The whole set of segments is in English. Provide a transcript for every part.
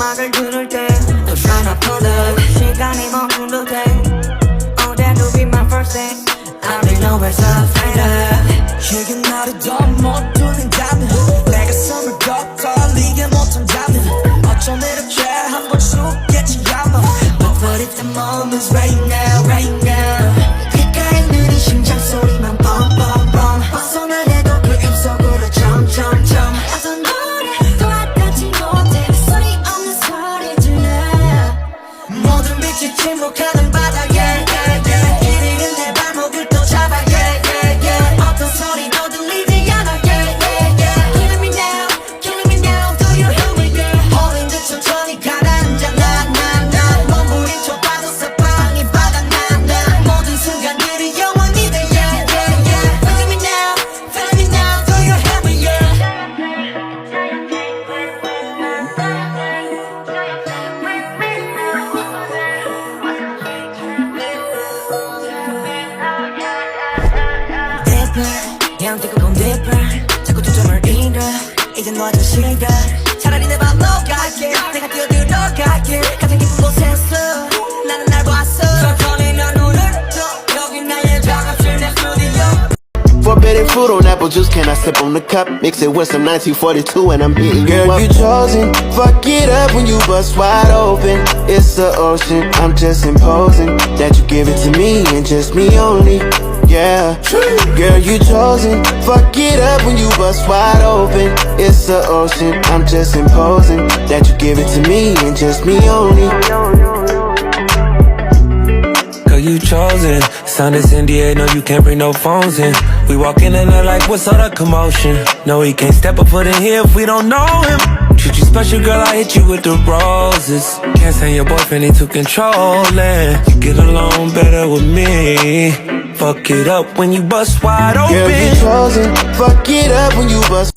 음악을 들을 때 또 try not to look 시간이 멈춘 듯해 Oh that will be my first thing I really know it's a fighter 이게 나를 더 못 두는다면 내가 숨을 더 떨리게 못한다면 어쩜 이렇게 한 번 죽겠지 아마 But if the moment's right now, right now 귓가에 느린 심장 소리만 뻥뻥뻥 벗어나려도 그 입속으로 점점점 어떤 노래 또 와닿지 못해 소리 없는 소리 들려 모든 빛이 침묵하는 바다에 길 잃은 내 발목을 또 잡아 어떤 소리도 들리지 않아 Killing me now, killing me now Do you hear me girl 홀린 듯 천천히 가라앉아 나 몸부림 좁아도 사방이 바닥나 모든 순간들이 영원히 돼 Feeling me now, feeling me now Do you hear me 그냥 뜨거운 deeper 자꾸 초점을 잃어 이젠 너도 싫어 차라리 내 맘 녹아게 내가 뛰어들어갈게 가장 깊은 곳에서 나는 날 봤어 천천히 난 눈을 떠 여기 나의 작업실 내 스튜디오 Forbidden fruit on apple juice, can I sip on the cup? Mix it with some 1942 and I'm hitting you up. Girl, you chosen, fuck it up when you bust wide open. It's the ocean, I'm just imposing that you give it to me and just me only. Yeah, girl, you chosen, fuck it up when you bust wide open. It's the ocean, I'm just imposing that you give it to me and just me only. Girl, you chosen. Sound this NDA, no, you can't bring no phones in. We walk in and they're like, what's all the commotion? No, he can't step a foot in here if we don't know him. Treat you special, girl, I hit you with the roses. Can't stand your boyfriend, he too controlling. You get along better with me. Fuck it up when you bust wide open. Girl, you chosen, fuck it up when you bust.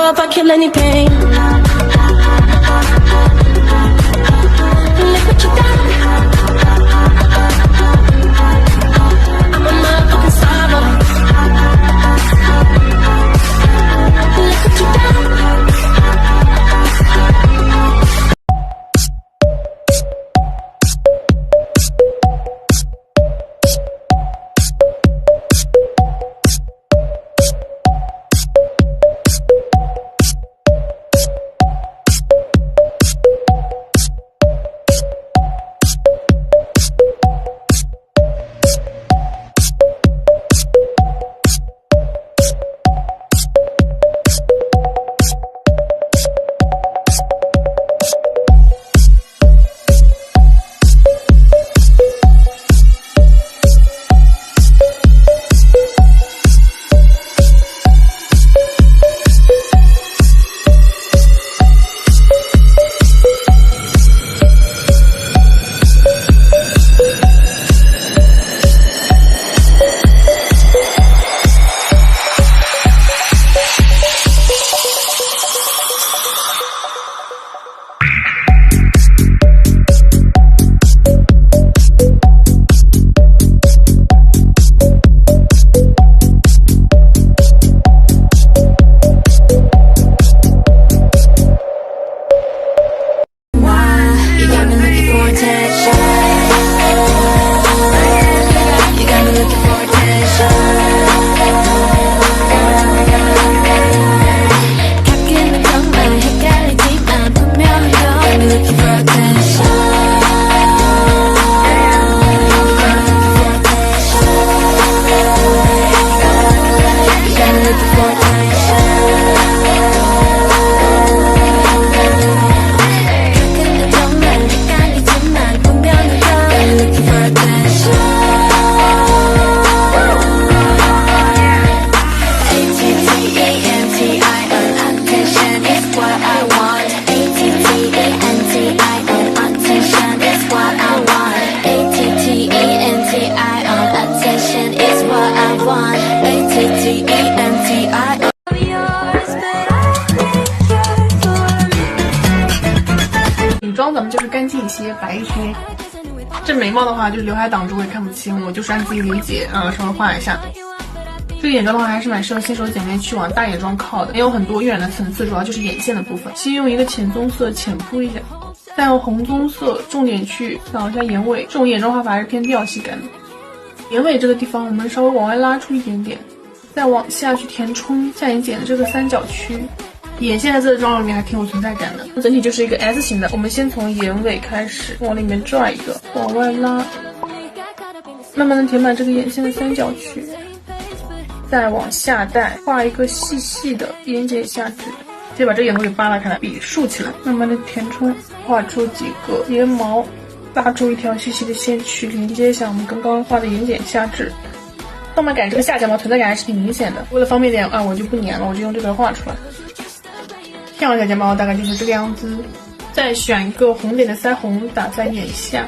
If I kill any pain, look what you done. I'm a motherfucking star. Look what you done. ATTENTI。女装咱们就是干净一些，白一些。这眉毛的话，就是刘海挡住我也看不清，我就是按自己理解，稍微画一下。这个眼妆的话还是蛮适合新手姐妹去往大眼妆靠的，也有很多晕染的层次，主要就是眼线的部分。先用一个浅棕色浅铺一下，再用红棕色重点去扫一下眼尾。这种眼妆画法还是偏调系感的。眼尾这个地方我们稍微往外拉出一点点，再往下去填充下眼睑的这个三角区。眼线在这个妆容里面还挺有存在感的，整体就是一个 S 型的。我们先从眼尾开始往里面拽一个，往外拉，慢慢的填满这个眼线的三角区，再往下带，画一个细细的眼睑下至，直接把这个眼头给扒拉开来，笔竖起来，慢慢的填充，画出几个睫毛，拉出一条细细的线去连接一下我们刚刚画的眼睑下至。动漫感这个下睫毛存在感还是挺明显的，为了方便点我就不粘了，我就用这个画出来。漂亮小睫毛大概就是这个样子，再选一个红点的腮红打在眼下。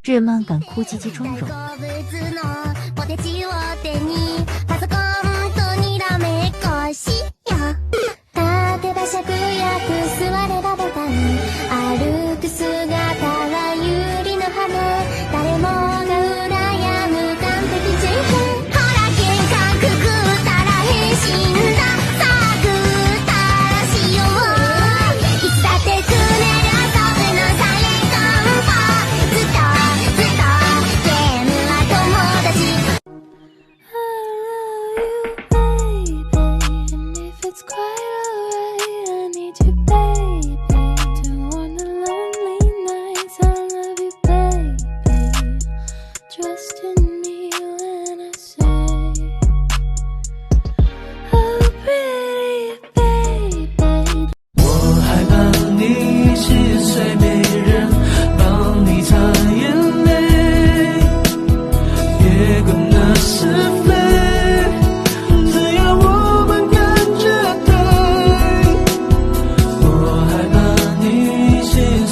日漫感哭唧唧妆容。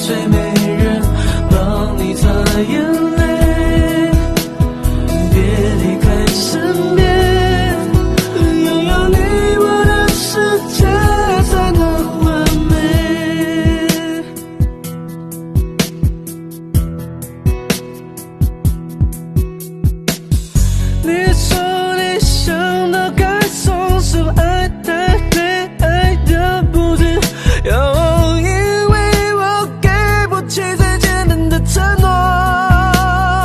最美人，帮你擦眼泪。